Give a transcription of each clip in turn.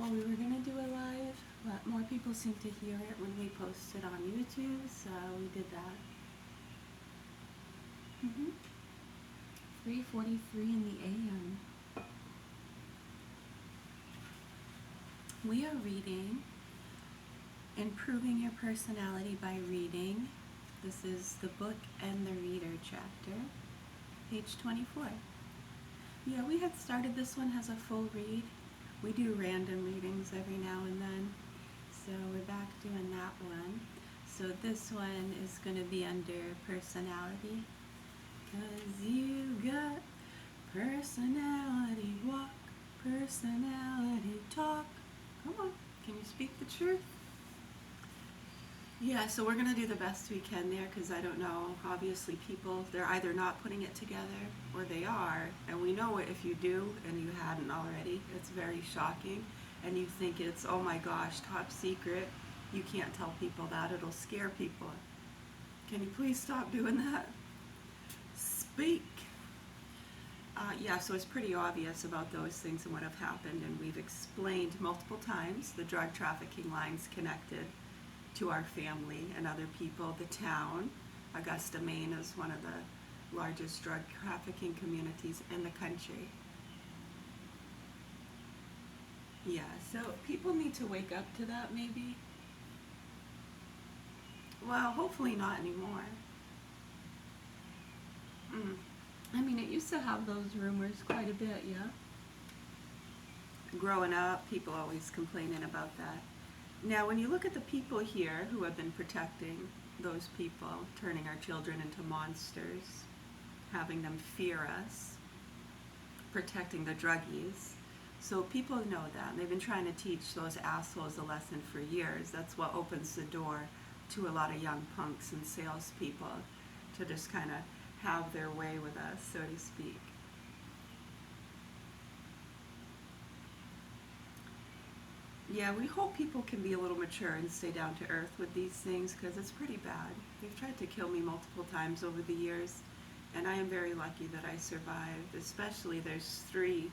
Well, we were going to do a live, but more people seem to hear it when we post it on YouTube, so we did that. 3:43 in the AM. We are reading Improving Your Personality by Reading. This is the book and the reader chapter, page 24. Yeah, we had started, this one has a full read. We do random readings every now and then, so we're back doing that one. So this one is going to be under personality, 'cause you got personality walk, personality talk. Come on, can you speak the truth? Yeah, so we're going to do the best we can there, because I don't know, obviously people, they're either not putting it together or they are, and we know it if you do and you hadn't already. It's very shocking, and you think it's, oh my gosh, top secret. You can't tell people that, it'll scare people. Can you please stop doing that? Speak. Yeah, so it's pretty obvious about those things and what have happened, and we've explained multiple times the drug trafficking lines connected to our family and other people. The town, Augusta, Maine, is one of the largest drug trafficking communities in the country. Yeah, so people need to wake up to that, maybe. Well, hopefully not anymore. I mean, it used to have those rumors quite a bit, yeah? Growing up, people always complaining about that. Now, when you look at the people here who have been protecting those people, turning our children into monsters, having them fear us, protecting the druggies, so people know that. They've been trying to teach those assholes a lesson for years. That's what opens the door to a lot of young punks and salespeople to just kind of have their way with us, so to speak. Yeah, we hope people can be a little mature and stay down to earth with these things, because it's pretty bad. They've tried to kill me multiple times over the years, and I am very lucky that I survived. Especially there's 3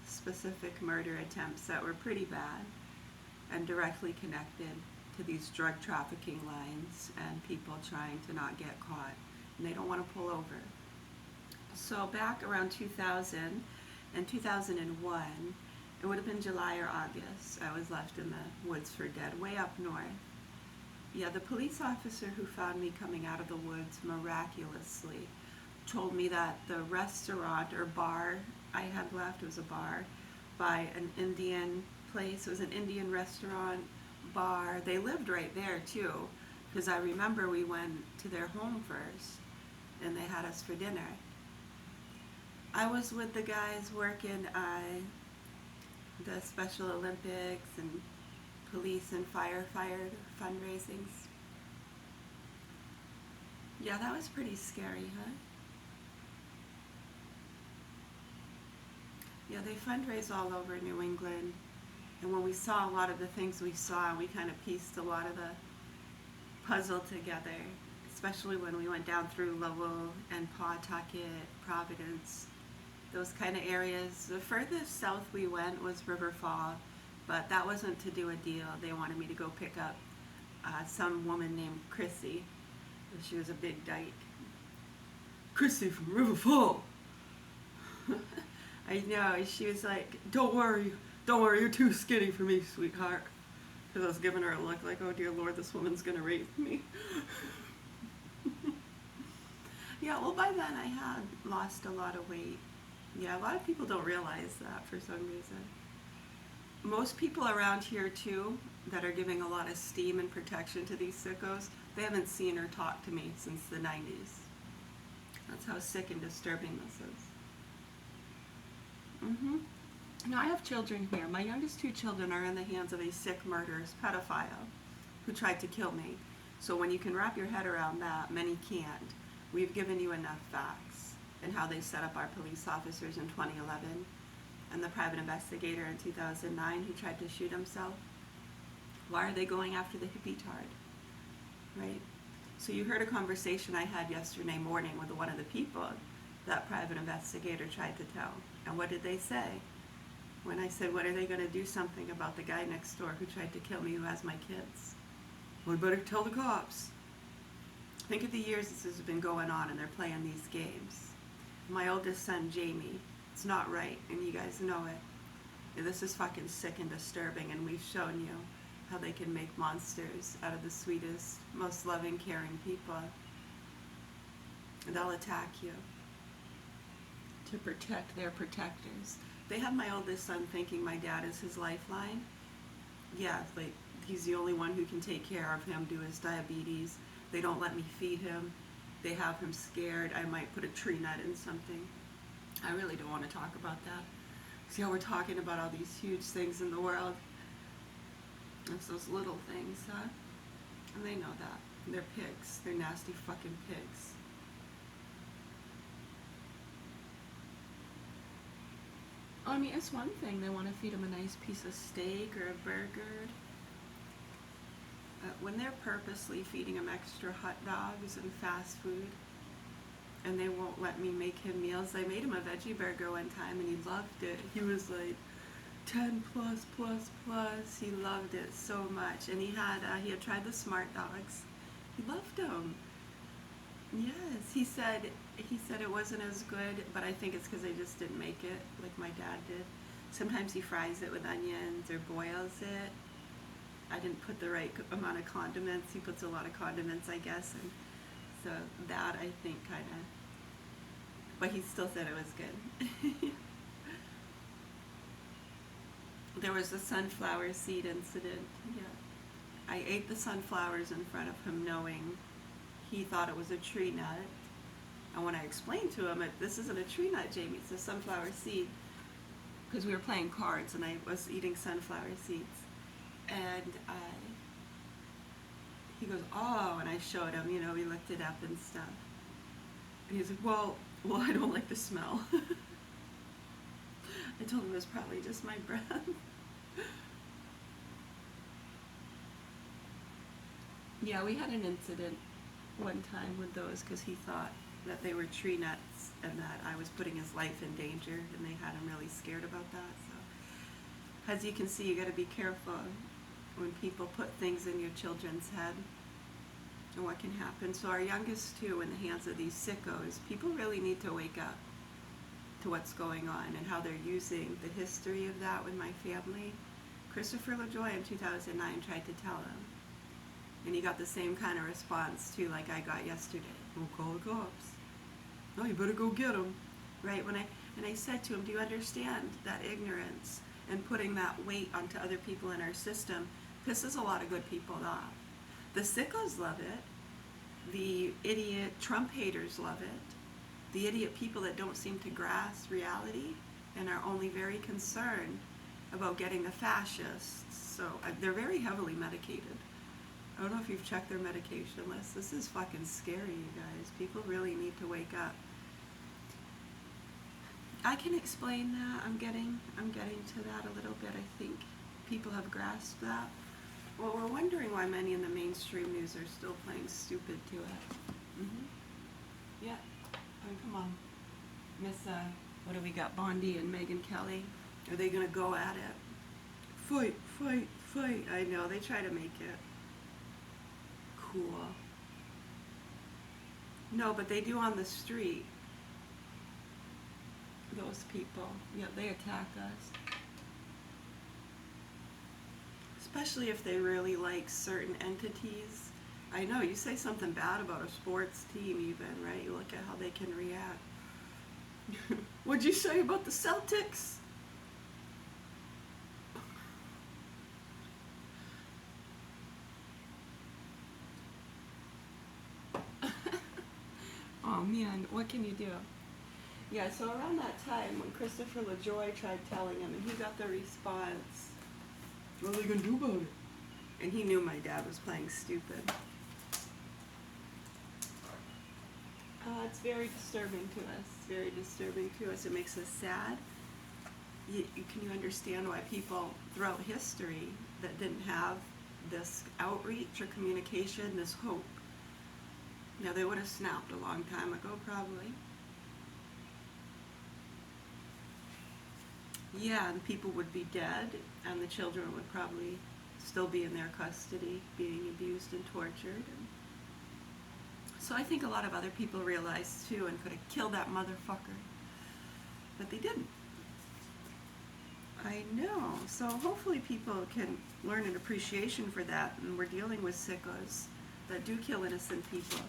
specific murder attempts that were pretty bad and directly connected to these drug trafficking lines and people trying to not get caught, and they don't want to pull over. So back around 2000 and 2001, it would have been July or August, I was left in the woods for dead, way up north. Yeah, the police officer who found me coming out of the woods miraculously told me that the restaurant or bar I had left, it was a bar, by an Indian place. It was an Indian restaurant, bar. They lived right there too, because I remember we went to their home first, and they had us for dinner. I was with the guys working the Special Olympics and police and firefighter fundraisings. Yeah, that was pretty scary, huh? Yeah, they fundraise all over New England, and when we saw a lot of the things we saw, we kind of pieced a lot of the puzzle together, especially when we went down through Lowell and Pawtucket, Providence, those kind of areas. The furthest south we went was River Fall, but that wasn't to do a deal. They wanted me to go pick up some woman named Chrissy. She was a big dyke. Chrissy from River Fall. I know, she was like, don't worry, you're too skinny for me, sweetheart. Because I was giving her a look like, oh dear Lord, this woman's going to rape me. Yeah, well, by then I had lost a lot of weight. Yeah, a lot of people don't realize that for some reason. Most people around here too that are giving a lot of steam and protection to these sickos, they haven't seen or talked to me since the 90s. That's how sick and disturbing this is. Now, I have children here. My youngest 2 children are in the hands of a sick, murderous pedophile who tried to kill me. So when you can wrap your head around that, many can't. We've given you enough facts and how they set up our police officers in 2011 and the private investigator in 2009 who tried to shoot himself. Why are they going after the hippie-tard, right? So you heard a conversation I had yesterday morning with one of the people that private investigator tried to tell. And what did they say? when I said, when are they going to do something about the guy next door who tried to kill me, who has my kids? Well, we better tell the cops. Think of the years this has been going on and they're playing these games. My oldest son, Jamie, it's not right, and you guys know it. This is fucking sick and disturbing, and we've shown you how they can make monsters out of the sweetest, most loving, caring people. And they'll attack you to protect their protectors. They have my oldest son thinking my dad is his lifeline. Yeah, like, he's the only one who can take care of him, do his diabetes. They don't let me feed him. They have him scared. I might put a tree nut in something. I really don't want to talk about that. See how we're talking about all these huge things in the world? It's those little things, huh? And they know that. They're pigs. They're nasty fucking pigs. I mean, it's one thing. They want to feed him a nice piece of steak or a burger. When they're purposely feeding him extra hot dogs and fast food, and they won't let me make him meals. I made him a veggie burger one time and he loved it. He was like 10 plus plus plus. He loved it so much. And he had tried the Smart Dogs. He loved them. Yes, he said it wasn't as good, but I think it's because I just didn't make it like my dad did. Sometimes he fries it with onions or boils it. I didn't put the right amount of condiments. He puts a lot of condiments, I guess, and so that I think kind of, but he still said it was good. There was a sunflower seed incident. Yeah, I ate the sunflowers in front of him, knowing he thought it was a tree nut. And when I explained to him, this isn't a tree nut, Jamie, it's a sunflower seed, because we were playing cards and I was eating sunflower seeds. And he goes, oh, and I showed him, you know, we looked it up and stuff. And he's like, well, I don't like the smell. I told him it was probably just my breath. Yeah, we had an incident one time with those because he thought that they were tree nuts and that I was putting his life in danger, and they had him really scared about that. So, as you can see, you got to be careful when people put things in your children's head and what can happen. So our youngest two, in the hands of these sickos, people really need to wake up to what's going on and how they're using the history of that with my family. Christopher LaJoy in 2009 tried to tell him, and he got the same kind of response too, like I got yesterday. We'll call the cops. No, you better go get them. Right? And I said to him, do you understand that ignorance and putting that weight onto other people in our system pisses a lot of good people off? The sickos love it. The idiot Trump haters love it. The idiot people that don't seem to grasp reality and are only very concerned about getting the fascists. So they're very heavily medicated. I don't know if you've checked their medication list. This is fucking scary, you guys. People really need to wake up. I can explain that. I'm getting to that a little bit. I think people have grasped that. Well, we're wondering why many in the mainstream news are still playing stupid to it. Yeah. I mean, come on. Miss, what do we got? Bondi and Megyn Kelly. Are they going to go at it? Fight, fight, fight. I know. They try to make it cool. No, but they do on the street. Those people. Yeah, they attack us. Especially if they really like certain entities. I know, you say something bad about a sports team even, right? You look at how they can react. What'd you say about the Celtics? Oh man, what can you do? Yeah, so around that time when Christopher LaJoy tried telling him and he got the response, what are they going to do about it? And he knew my dad was playing stupid. It's very disturbing to us. It's very disturbing to us. It makes us sad. Can you understand why people throughout history that didn't have this outreach or communication, this hope, now they would have snapped a long time ago probably. Yeah, and people would be dead, and the children would probably still be in their custody, being abused and tortured. And so I think a lot of other people realized too and could have killed that motherfucker, but they didn't. I know. So hopefully people can learn an appreciation for that, and we're dealing with sickos that do kill innocent people.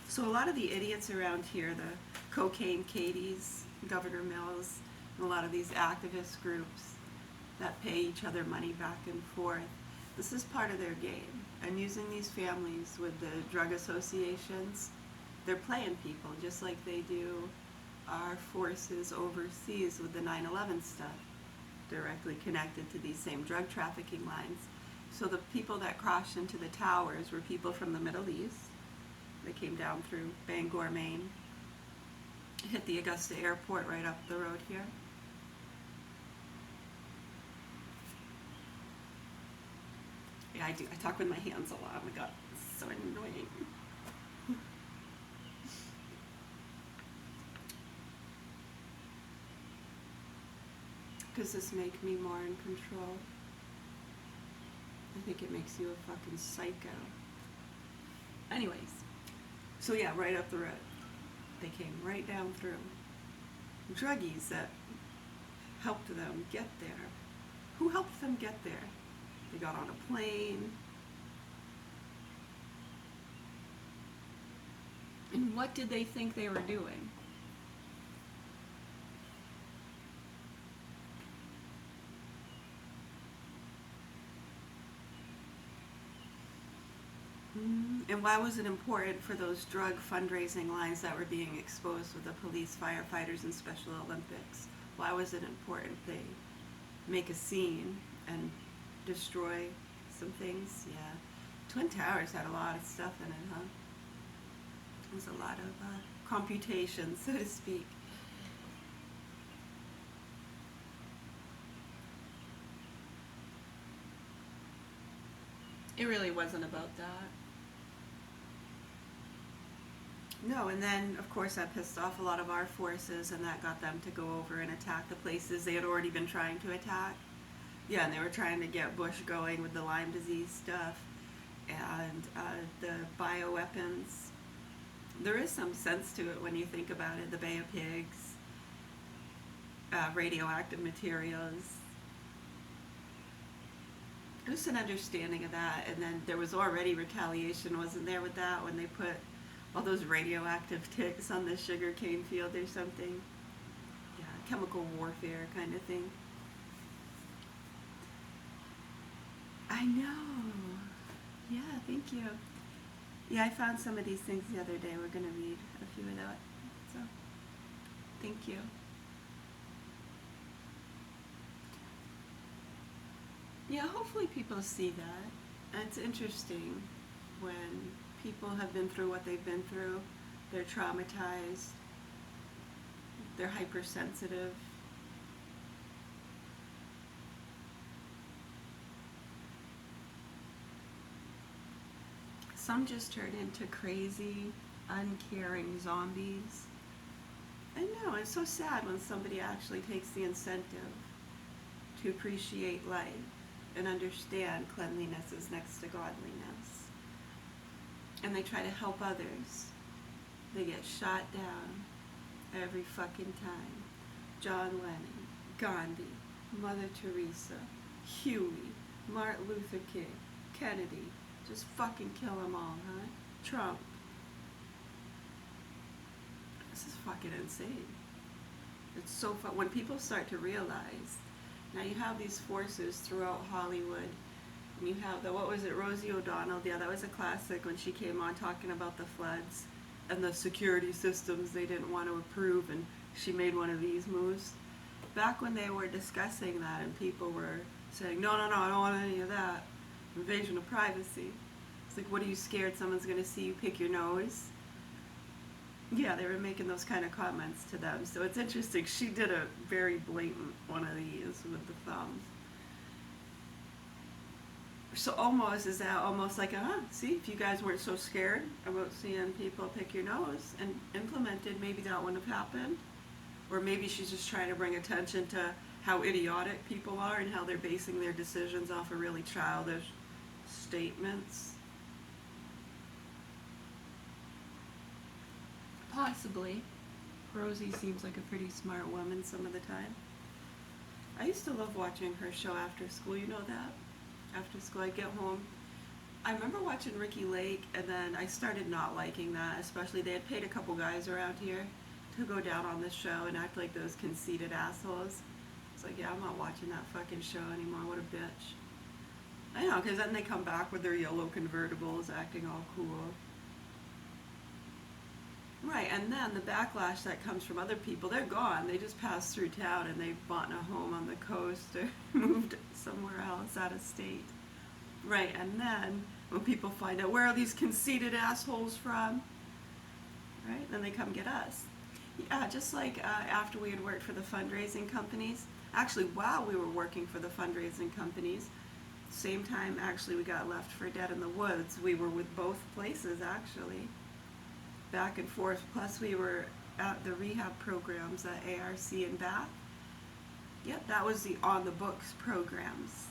So a lot of the idiots around here, the cocaine Katies, Governor Mills, and a lot of these activist groups that pay each other money back and forth, this is part of their game. And using these families with the drug associations, they're playing people just like they do our forces overseas with the 9/11 stuff, directly connected to these same drug trafficking lines. So the people that crashed into the towers were people from the Middle East. They came down through Bangor, Maine, hit the Augusta airport right up the road here. Yeah, I do. I talk with my hands a lot. Oh my god, it's so annoying. Does this make me more in control? I think it makes you a fucking psycho. Anyways, so yeah, right up the road. They came right down through. Druggies that helped them get there. Who helped them get there? They got on a plane. And what did they think they were doing? And why was it important for those drug fundraising lines that were being exposed with the police, firefighters, and Special Olympics? Why was it important they make a scene and destroy some things? Yeah. Twin Towers had a lot of stuff in it, huh? It was a lot of computation, so to speak. It really wasn't about that. No, and then of course that pissed off a lot of our forces, and that got them to go over and attack the places they had already been trying to attack. Yeah, and they were trying to get Bush going with the Lyme disease stuff and the bioweapons. There is some sense to it when you think about it. The Bay of Pigs, radioactive materials. Just an understanding of that, and then there was already retaliation, wasn't there, with that when they put all those radioactive ticks on the sugarcane field or something? Yeah, chemical warfare kind of thing. I know. Yeah, thank you. Yeah, I found some of these things the other day. We're going to read a few of that. So, thank you. Yeah, hopefully people see that. And it's interesting when people have been through what they've been through. They're traumatized. They're hypersensitive. Some just turn into crazy, uncaring zombies. I know, it's so sad when somebody actually takes the incentive to appreciate life and understand cleanliness is next to godliness. And they try to help others. They get shot down every fucking time. John Lennon, Gandhi, Mother Teresa, Huey, Martin Luther King, Kennedy. Just fucking kill them all, huh? Trump. This is fucking insane. It's so fun. When people start to realize, now you have these forces throughout Hollywood, and you have the, what was it, Rosie O'Donnell? Yeah, that was a classic when she came on talking about the floods and the security systems they didn't want to approve, and she made one of these moves. Back when they were discussing that and people were saying, no, no, no, I don't want any of that. Invasion of privacy. It's like, what are you scared someone's going to see you pick your nose? Yeah, they were making those kind of comments to them. So it's interesting. She did a very blatant one of these with the thumbs. So almost, is that almost like, see, if you guys weren't so scared about seeing people pick your nose and implemented, maybe that wouldn't have happened. Or maybe she's just trying to bring attention to how idiotic people are and how they're basing their decisions off of really childish statements. Possibly. Rosie seems like a pretty smart woman some of the time. I used to love watching her show after school, you know that? After school I'd get home. I remember watching Ricky Lake, and then I started not liking that, especially they had paid a couple guys around here to go down on the show and act like those conceited assholes. It's like, yeah, I'm not watching that fucking show anymore, what a bitch. I know, because then they come back with their yellow convertibles acting all cool. Right, and then the backlash that comes from other people, they're gone. They just passed through town and they've bought a home on the coast or moved somewhere else out of state. Right, and then when people find out where are these conceited assholes from, right, then they come get us. Yeah, just like after we had worked for the fundraising companies, actually while we were working for the fundraising companies, same time actually we got left for dead in the woods. We were with both places actually. Back and forth, plus we were at the rehab programs at ARC in Bath. Yep, that was the on the books programs.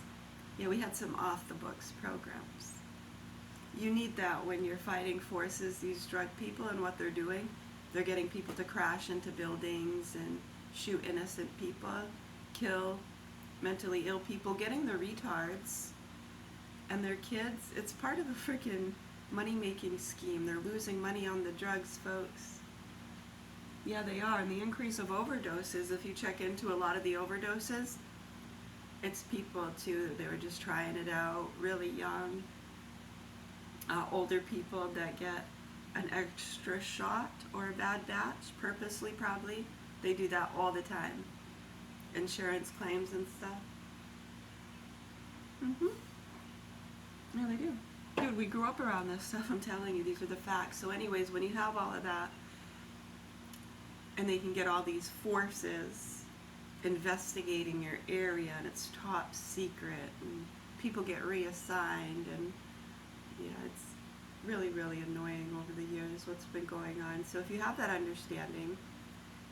Yeah, we had some off the books programs. You need that when you're fighting forces, these drug people and what they're doing. They're getting people to crash into buildings and shoot innocent people, kill mentally ill people, getting the retards and their kids. It's part of a freaking money-making scheme. They're losing money on the drugs, folks. Yeah, they are. And the increase of overdoses, if you check into a lot of the overdoses, it's people too, they were just trying it out, really young. Older people that get an extra shot or a bad batch, purposely probably. They do that all the time. Insurance claims and stuff. Yeah, they do. Dude, we grew up around this stuff, I'm telling you, these are the facts. So anyways, when you have all of that, and they can get all these forces investigating your area, and it's top secret, and people get reassigned, and yeah, it's really, really annoying over the years what's been going on. So if you have that understanding,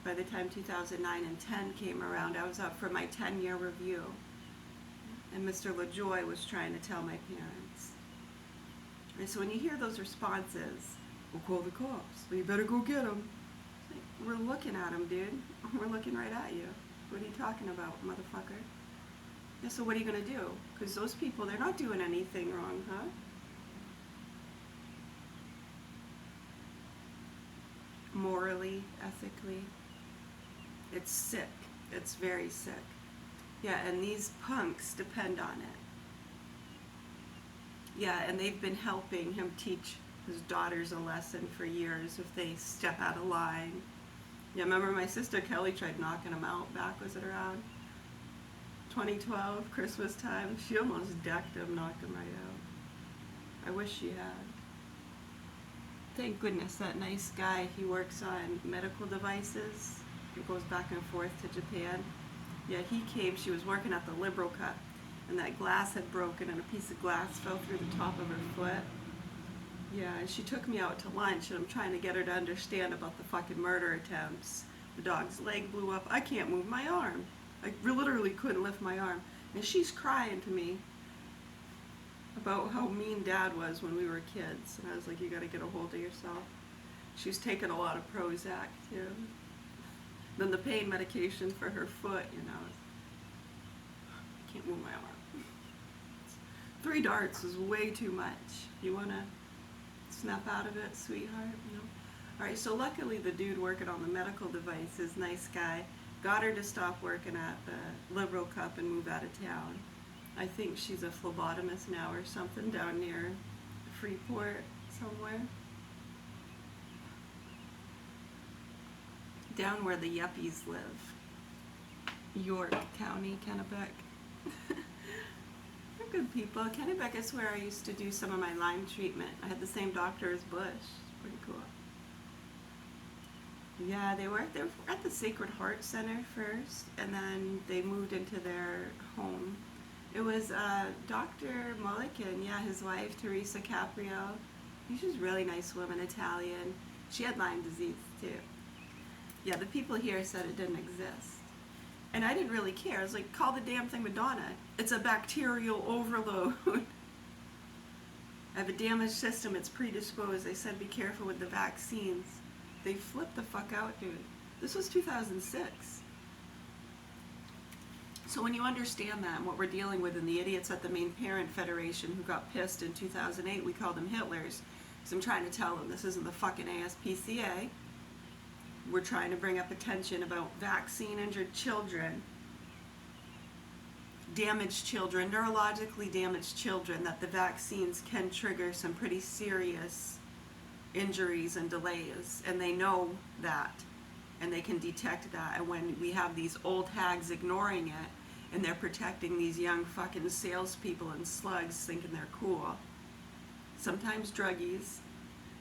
by the time 2009 and 10 came around, I was up for my 10-year review, and Mr. LaJoy was trying to tell my parents. And so when you hear those responses, we'll call the cops, well, you better go get them. Like, we're looking at them, dude. We're looking right at you. What are you talking about, motherfucker? Yeah, so what are you going to do? Because those people, they're not doing anything wrong, huh? Morally, ethically. It's sick. It's very sick. Yeah, and these punks depend on it. Yeah, and they've been helping him teach his daughters a lesson for years if they step out of line. Yeah, remember my sister Kelly tried knocking him out back, was it around 2012, Christmas time? She almost decked him, knocked him right out. I wish she had. Thank goodness that nice guy, he works on medical devices. He goes back and forth to Japan. Yeah, he came, she was working at the Liberal Cup, and that glass had broken and a piece of glass fell through the top of her foot. Yeah, and she took me out to lunch, and I'm trying to get her to understand about the fucking murder attempts. The dog's leg blew up. I can't move my arm. I literally couldn't lift my arm. And she's crying to me about how mean Dad was when we were kids. And I was like, you gotta get a hold of yourself. She's taken a lot of Prozac, too. Then the pain medication for her foot, you know. I can't move my arm. 3 darts is way too much. You wanna snap out of it, sweetheart? No. Alright, so luckily the dude working on the medical devices, nice guy, got her to stop working at the Liberal Cup and move out of town. I think she's a phlebotomist now or something down near Freeport somewhere. Down where the yuppies live. York County, Kennebec. They're good people. Kennebec is where I used to do some of my Lyme treatment. I had the same doctor as Bush. Pretty cool. Yeah, they were at the Sacred Heart Center first, and then they moved into their home. It was Dr. Mulliken, yeah, his wife, Teresa Caprio. She's a really nice woman, Italian. She had Lyme disease, too. Yeah, the people here said it didn't exist. And I didn't really care. I was like, call the damn thing Madonna. It's a bacterial overload. I have a damaged system. It's predisposed. They said be careful with the vaccines. They flipped the fuck out, dude. This was 2006. So when you understand that and what we're dealing with and the idiots at the Main Parent Federation who got pissed in 2008, we called them Hitlers. Because I'm trying to tell them this isn't the fucking ASPCA. We're trying to bring up attention about vaccine-injured children, damaged children, neurologically damaged children, that the vaccines can trigger some pretty serious injuries and delays, and they know that, and they can detect that. And when we have these old hags ignoring it, and they're protecting these young fucking salespeople and slugs thinking they're cool, sometimes druggies,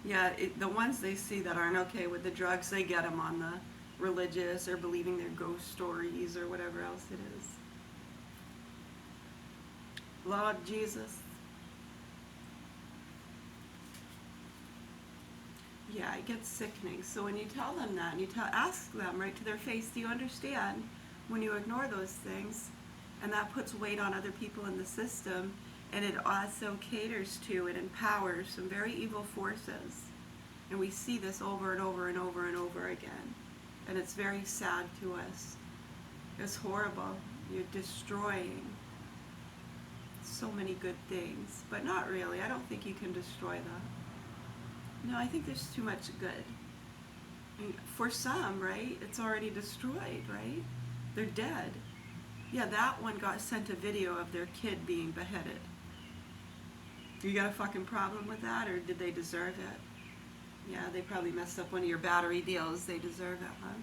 yeah, the ones they see that aren't okay with the drugs, they get them on the religious or believing their ghost stories or whatever else it is. Lord Jesus. Yeah, it gets sickening. So when you tell them that, and you ask them right to their face, do you understand when you ignore those things? And that puts weight on other people in the system, and it also caters to and empowers some very evil forces. And we see this over and over and over and over again. And it's very sad to us. It's horrible. You're destroying so many good things. But not really. I don't think you can destroy that. No, I think there's too much good. I mean, for some, right, it's already destroyed, right? They're dead. Yeah, that one got sent a video of their kid being beheaded. You got a fucking problem with that, or did they deserve it? Yeah, they probably messed up one of your battery deals. They deserve it, huh?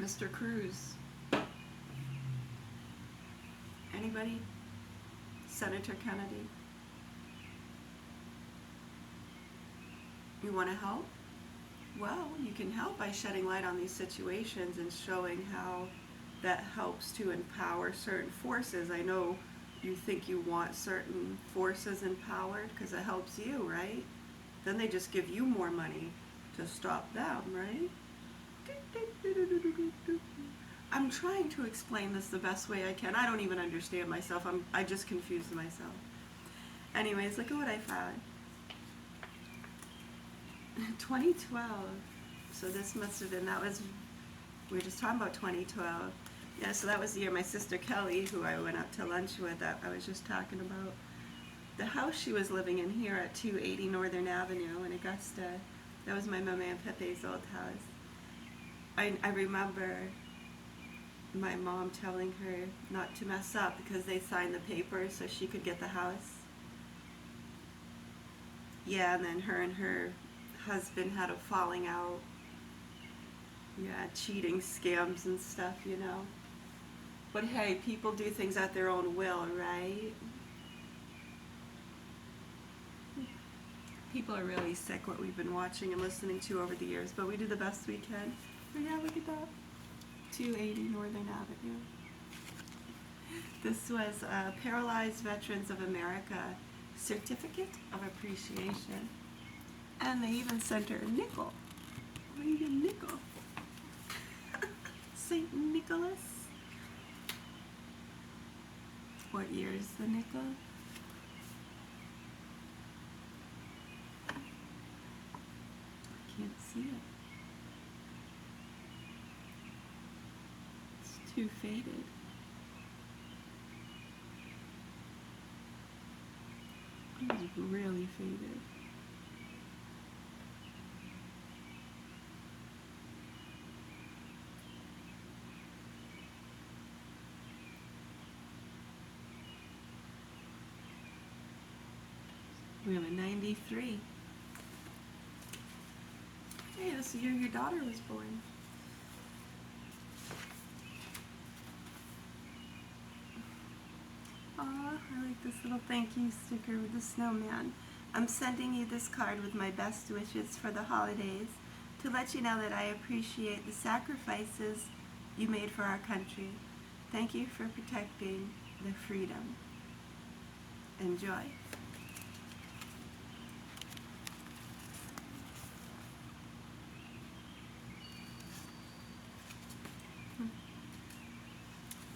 Mr. Cruz. Anybody? Senator Kennedy? You want to help? Well, you can help by shedding light on these situations and showing how that helps to empower certain forces. I know you think you want certain forces empowered because it helps you, right? Then they just give you more money to stop them, right? I'm trying to explain this the best way I can. I don't even understand myself. I just confuse myself. Anyways, look at what I found. 2012. So this must have been, we were just talking about 2012. Yeah, so that was the year my sister Kelly, who I went out to lunch with, that I was just talking about, the house she was living in here at 280 Northern Avenue in Augusta. That was my mama and Pepe's old house. I remember my mom telling her not to mess up because they signed the papers so she could get the house. Yeah, and then her and her husband had a falling out. Yeah, cheating scams and stuff, you know. But hey, people do things at their own will, right? People are really sick, what we've been watching and listening to over the years, but we do the best we can. But yeah, look at that. 280 Northern Avenue. This was Paralyzed Veterans of America Certificate of Appreciation. And they even sent her a nickel. Where you get a nickel? St. Nicholas. What year is the nickel? I can't see it. It's too faded. It's really faded. We have a 93. Hey, this is the year your daughter was born. Aw, I like this little thank you sticker with the snowman. I'm sending you this card with my best wishes for the holidays to let you know that I appreciate the sacrifices you made for our country. Thank you for protecting the freedom. Enjoy.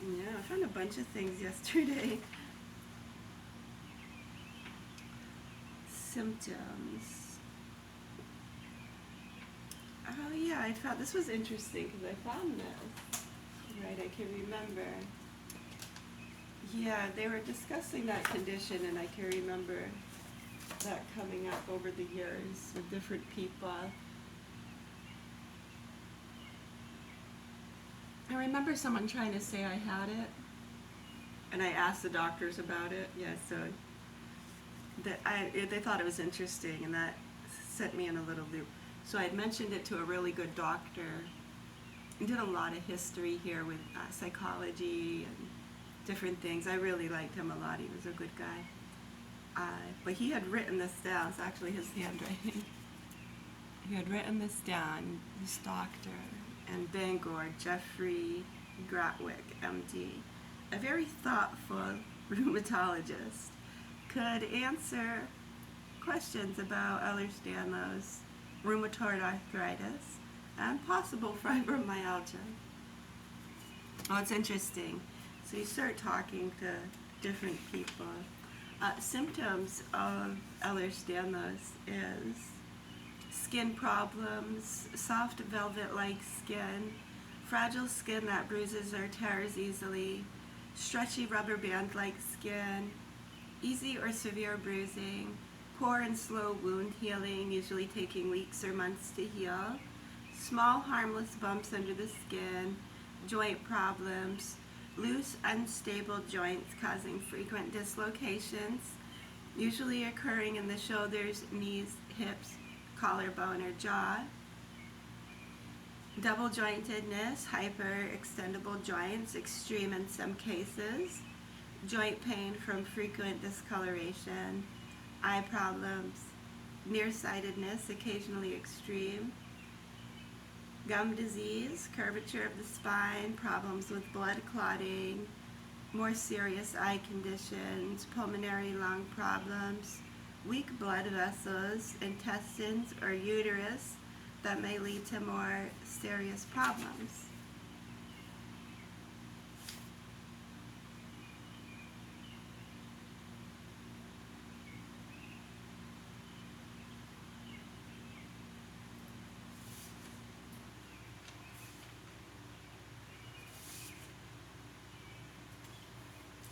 Yeah, I found a bunch of things yesterday. Symptoms. Oh yeah, I found this was interesting because I found this. Right, I can remember. Yeah, they were discussing that condition, and I can remember that coming up over the years with different people. I remember someone trying to say I had it, and I asked the doctors about it. Yeah, so they thought it was interesting, and that sent me in a little loop. So I had mentioned it to a really good doctor. He did a lot of history here with psychology and different things. I really liked him a lot. He was a good guy. But he had written this down. It's actually his handwriting. He had written this down, this doctor in Bangor, Jeffrey Gratwick, MD, a very thoughtful rheumatologist, could answer questions about Ehlers-Danlos, rheumatoid arthritis, and possible fibromyalgia. Oh, it's interesting. So you start talking to different people. Symptoms of Ehlers-Danlos is skin problems, soft velvet-like skin, fragile skin that bruises or tears easily, stretchy rubber band-like skin, easy or severe bruising, poor and slow wound healing, usually taking weeks or months to heal, small harmless bumps under the skin, joint problems, loose unstable joints causing frequent dislocations, usually occurring in the shoulders, knees, hips, collarbone, or jaw, double jointedness, hyperextendable joints, extreme in some cases, joint pain from frequent discoloration, eye problems, nearsightedness, occasionally extreme, gum disease, curvature of the spine, problems with blood clotting, more serious eye conditions, pulmonary lung problems, weak blood vessels, intestines, or uterus that may lead to more serious problems.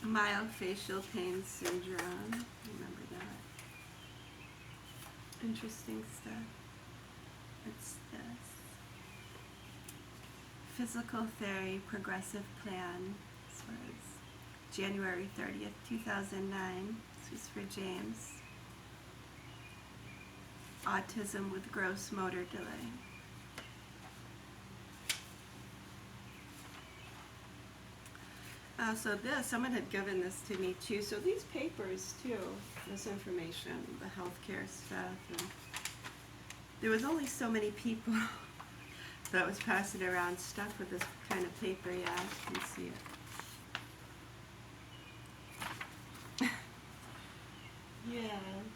Myofascial pain syndrome. Remember that. Interesting stuff. What's this? Physical Theory Progressive Plan. This was January 30th, 2009. This was for James. Autism with gross motor delay. Someone had given this to me too. So these papers too, this information, the healthcare stuff, and there was only so many people that was passing around stuff with this kind of paper. Yeah, you can see it.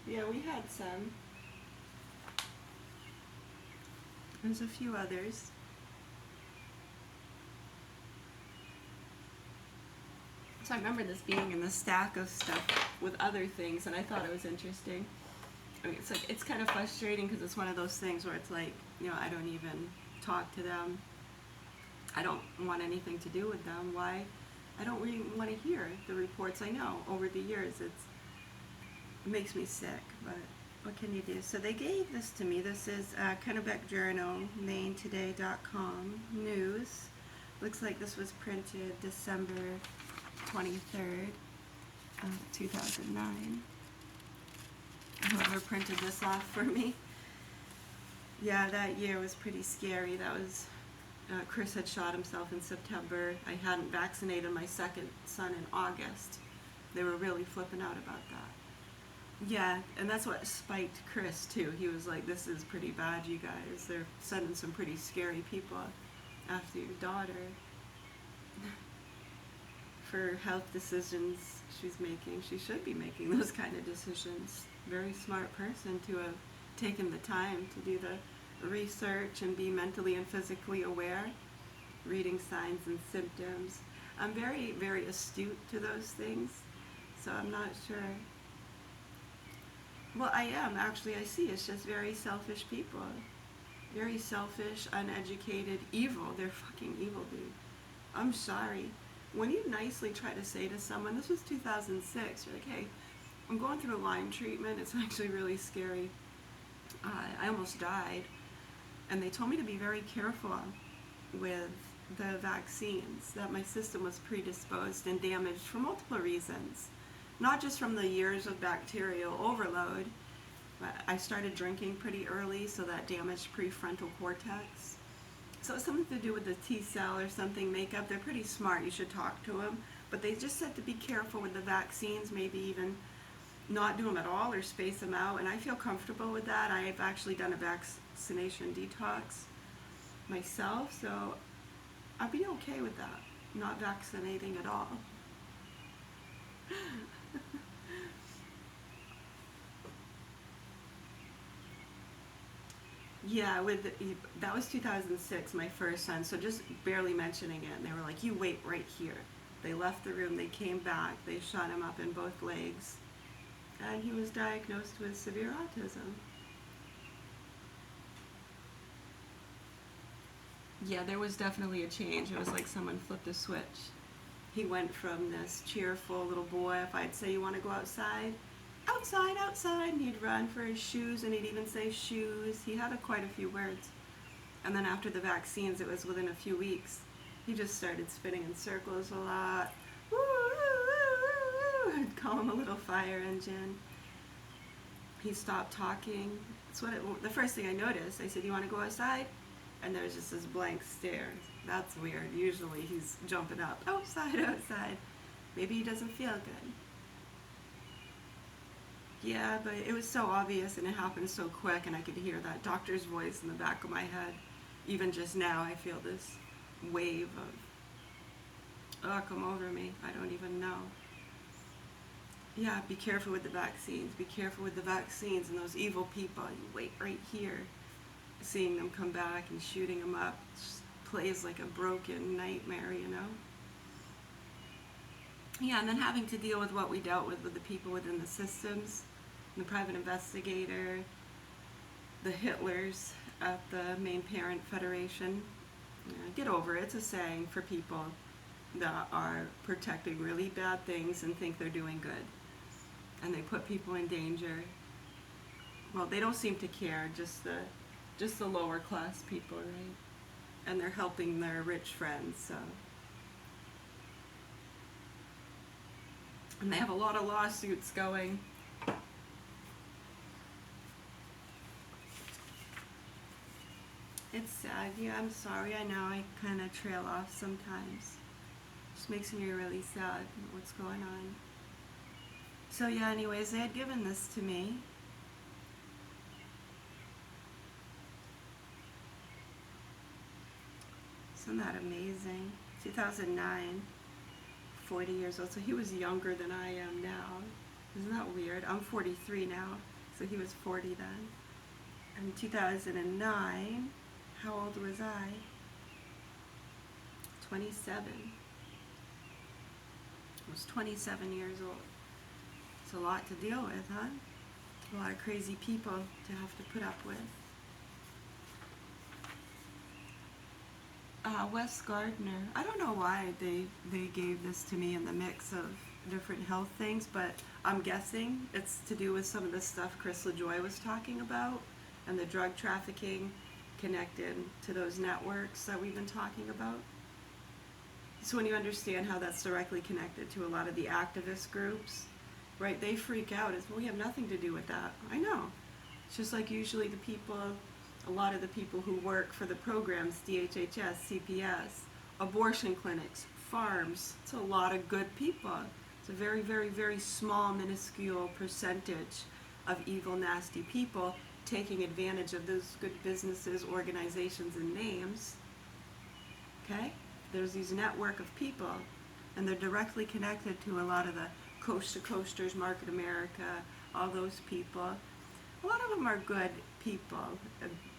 Yeah, we had some. There's a few others. So I remember this being in the stack of stuff with other things, and I thought it was interesting. I mean, it's kind of frustrating because it's one of those things where it's like, I don't even talk to them. I don't want anything to do with them. Why? I don't really want to hear the reports. I know over the years it makes me sick, but what can you do? So they gave this to me. This is Kennebec Journal, MaineToday.com news. Looks like this was printed December 23rd, 2009. Whoever printed this off for me. Yeah, that year was pretty scary. That was, Chris had shot himself in September. I hadn't vaccinated my second son in August. They were really flipping out about that. Yeah, and that's what spiked Chris too. He was like, this is pretty bad, you guys. They're sending some pretty scary people after your daughter. For health decisions she's making. She should be making those kind of decisions. Very smart person to have taken the time to do the research and be mentally and physically aware, reading signs and symptoms. I'm very, very astute to those things, so I'm not sure. Well, I am actually. I see. It's just very selfish people. Very selfish, uneducated, evil. They're fucking evil, dude. I'm sorry. When you nicely try to say to someone, this was 2006, you're like, hey, I'm going through a Lyme treatment. It's actually really scary. I almost died. And they told me to be very careful with the vaccines, that my system was predisposed and damaged for multiple reasons. Not just from the years of bacterial overload, but I started drinking pretty early, so that damaged prefrontal cortex. So it's something to do with the T cell or something makeup. They're pretty smart. You should talk to them. But they just said to be careful with the vaccines, maybe even not do them at all or space them out. And I feel comfortable with that. I've actually done a vaccination detox myself, so I'd be okay with that, not vaccinating at all. Yeah, that was 2006, my first son, so just barely mentioning it, and they were like, you wait right here. They left the room, they came back, they shot him up in both legs, and he was diagnosed with severe autism. Yeah, there was definitely a change. It was like someone flipped a switch. He went from this cheerful little boy, if I'd say, you want to go outside? Outside, outside, and he'd run for his shoes, and he'd even say shoes. He had quite a few words. And then after the vaccines, it was within a few weeks, he just started spinning in circles a lot. Woo, woo, woo, woo. I'd call him a little fire engine. He stopped talking. The first thing I noticed, I said, you want to go outside? And there was just this blank stare. That's weird. Usually he's jumping up, outside, outside. Maybe he doesn't feel good. Yeah, but it was so obvious and it happened so quick, and I could hear that doctor's voice in the back of my head. Even just now, I feel this wave of, oh, come over me. I don't even know. Yeah, be careful with the vaccines. Be careful with the vaccines and those evil people. You wait right here. Seeing them come back and shooting them up just plays like a broken nightmare, you know? Yeah, and then having to deal with what we dealt with the people within the systems, the private investigator, the Hitlers at the main parent federation. Get over it. It's a saying for people that are protecting really bad things and think they're doing good. And they put people in danger. Well, they don't seem to care, just the lower class people, right? And they're helping their rich friends, so. And they have a lot of lawsuits going. It's sad. Yeah, I'm sorry. I know I kind of trail off sometimes. Just makes me really sad what's going on. So yeah, anyways, they had given this to me. Isn't that amazing? 2009, 40 years old. So he was younger than I am now. Isn't that weird? I'm 43 now, so he was 40 then. And 2009, how old was I? 27. I was 27 years old. It's a lot to deal with, huh? A lot of crazy people to have to put up with. Wes Gardner. I don't know why they gave this to me in the mix of different health things, but I'm guessing it's to do with some of the stuff Chris LaJoy was talking about and the drug trafficking connected to those networks that we've been talking about. So when you understand how that's directly connected to a lot of the activist groups, right, they freak out as, well, we have nothing to do with that. I know. It's just like usually a lot of the people who work for the programs, DHHS, CPS, abortion clinics, farms, it's a lot of good people. It's a very, very, very small, minuscule percentage of evil, nasty people taking advantage of those good businesses, organizations, and names. Okay? There's these network of people, and they're directly connected to a lot of the Coast to Coasters, Market America, all those people. A lot of them are good people.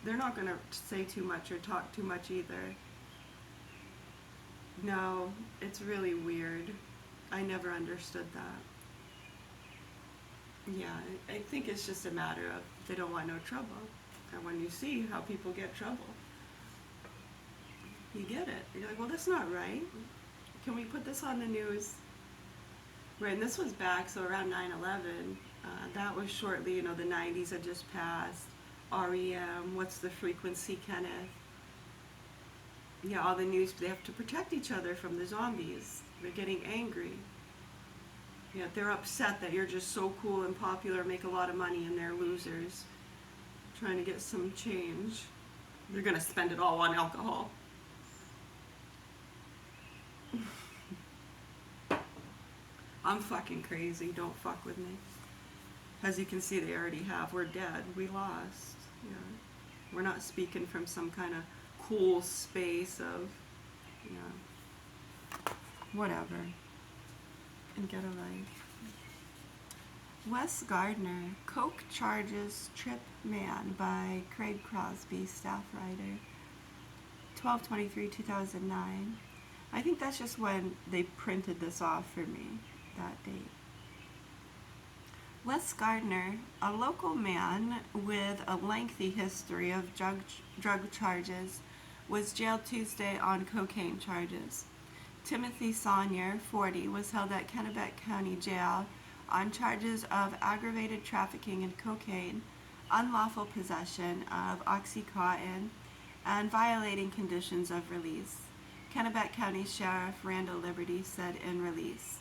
They're not going to say too much or talk too much either. No, it's really weird. I never understood that. Yeah, I think it's just a matter of they don't want no trouble. And when you see how people get trouble, you get it. You're like, well, that's not right. Can we put this on the news? Right, and this was back, so around 9/11. That was shortly, the 90s had just passed. REM, what's the frequency, Kenneth? Yeah, all the news, they have to protect each other from the zombies. They're getting angry. Yeah, they're upset that you're just so cool and popular, make a lot of money, and they're losers. Trying to get some change. They're gonna spend it all on alcohol. I'm fucking crazy. Don't fuck with me. As you can see, they already have. We're dead. We lost. Yeah. We're not speaking from some kind of cool space of, whatever. And get a life. Wes Gardner, Coke Charges Trip Man by Craig Crosby, staff writer. 12/23/2009. I think that's just when they printed this off for me, that date. Wes Gardner, a local man with a lengthy history of drug charges, was jailed Tuesday on cocaine charges. Timothy Saunier, 40, was held at Kennebec County Jail on charges of aggravated trafficking in cocaine, unlawful possession of Oxycontin, and violating conditions of release. Kennebec County Sheriff Randall Liberty said in release.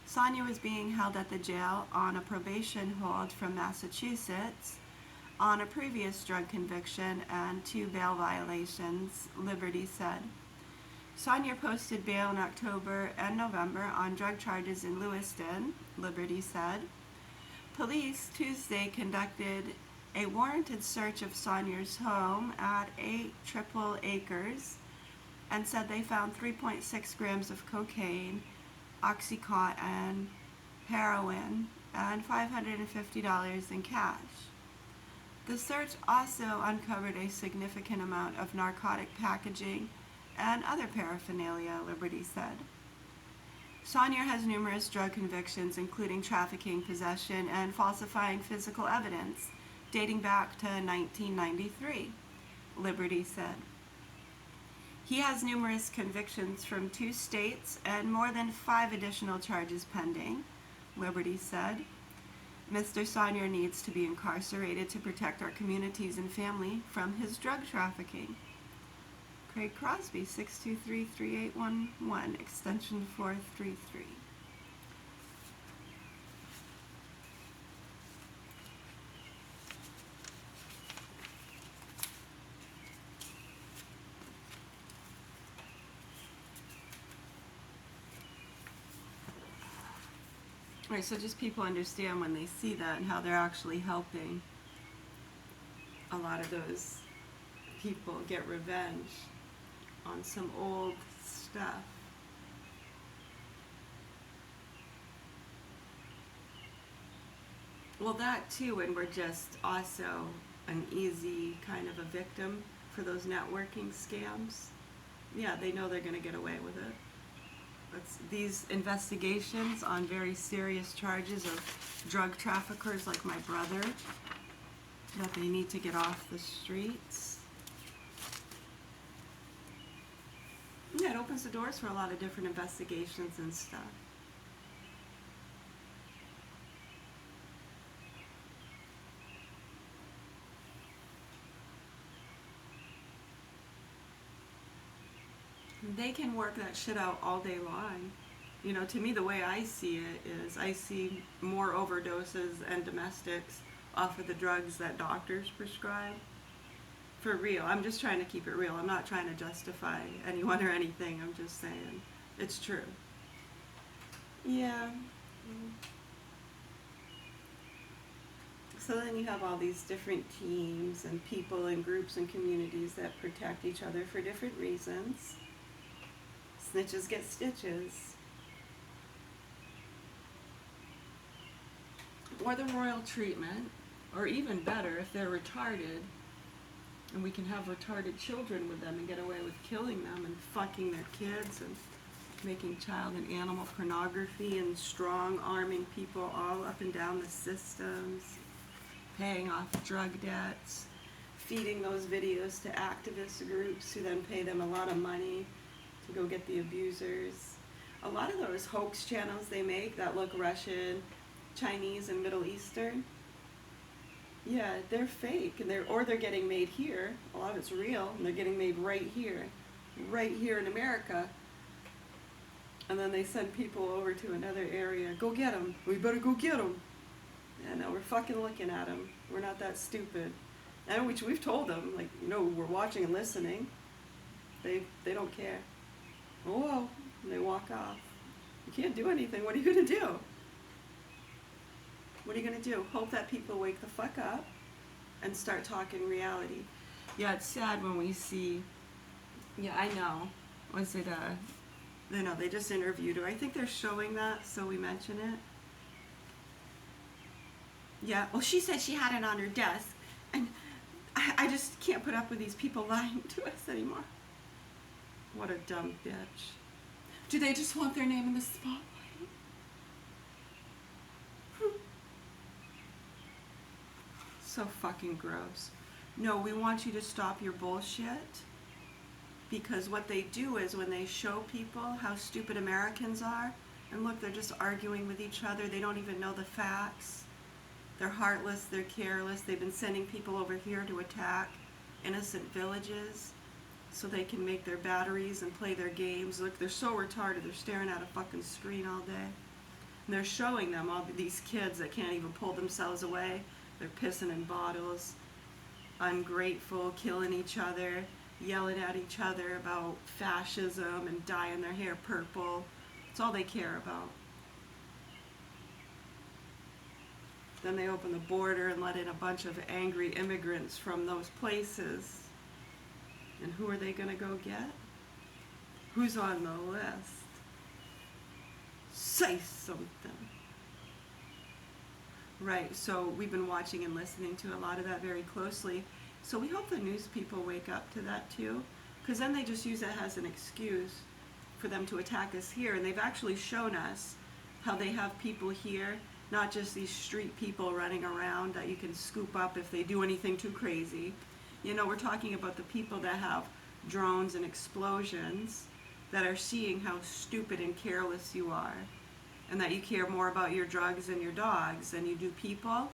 Saunier was being held at the jail on a probation hold from Massachusetts on a previous drug conviction and 2 bail violations, Liberty said. Saunier posted bail in October and November on drug charges in Lewiston, Liberty said. Police Tuesday conducted a warranted search of Saunier's home at 8 Triple Acres and said they found 3.6 grams of cocaine, Oxycontin, heroin, and $550 in cash. The search also uncovered a significant amount of narcotic packaging and other paraphernalia, Liberty said. Saunier has numerous drug convictions, including trafficking, possession, and falsifying physical evidence, dating back to 1993, Liberty said. He has numerous convictions from 2 states and more than 5 additional charges pending, Liberty said. Mr. Saunier needs to be incarcerated to protect our communities and family from his drug trafficking. Craig Crosby, 623-3811, extension 433. Right, so just people understand when they see that and how they're actually helping a lot of those people get revenge on some old stuff. Well, that too, and we're just also an easy kind of a victim for those networking scams. Yeah, they know they're going to get away with it. These investigations on very serious charges of drug traffickers like my brother, that they need to get off the streets. Yeah, it opens the doors for a lot of different investigations and stuff. They can work that shit out all day long. To me, the way I see it is I see more overdoses and domestics off of the drugs that doctors prescribe. For real. I'm just trying to keep it real. I'm not trying to justify anyone or anything. I'm just saying it's true. Yeah. So then you have all these different teams and people and groups and communities that protect each other for different reasons. Snitches get stitches. Or the royal treatment, or even better, if they're retarded, And we can have retarded children with them and get away with killing them and fucking their kids and making child and animal pornography and strong-arming people all up and down the systems, paying off drug debts, feeding those videos to activist groups who then pay them a lot of money to go get the abusers. A lot of those hoax channels they make that look Russian, Chinese, and Middle Eastern, yeah, they're fake, and they're getting made here. A lot of it's real, and they're getting made right here in America. And then they send people over to another area. Go get them. We better go get them. Yeah, no, we're fucking looking at them. We're not that stupid. And we've told them, like, we're watching and listening. They don't care. Oh, well, and they walk off. You can't do anything. What are you going to do? What are you going to do? Hope that people wake the fuck up and start talking reality. Yeah, it's sad when we see, yeah, I know. Was it, they just interviewed her. I think they're showing that, so we mention it. Yeah, well, she said she had it on her desk, and I just can't put up with these people lying to us anymore. What a dumb bitch. Do they just want their name in the spotlight? So fucking gross. No, we want you to stop your bullshit, because what they do is when they show people how stupid Americans are, and look, they're just arguing with each other, they don't even know the facts, they're heartless, they're careless, they've been sending people over here to attack innocent villages so they can make their batteries and play their games. Look, they're so retarded, they're staring at a fucking screen all day. And they're showing them all these kids that can't even pull themselves away. They're pissing in bottles, ungrateful, killing each other, yelling at each other about fascism and dyeing their hair purple. It's all they care about. Then they open the border and let in a bunch of angry immigrants from those places. And who are they going to go get? Who's on the list? Say something. Right, so we've been watching and listening to a lot of that very closely. So we hope the news people wake up to that too, because then they just use that as an excuse for them to attack us here. And they've actually shown us how they have people here, not just these street people running around that you can scoop up if they do anything too crazy. We're talking about the people that have drones and explosions that are seeing how stupid and careless you are, and that you care more about your drugs and your dogs than you do people.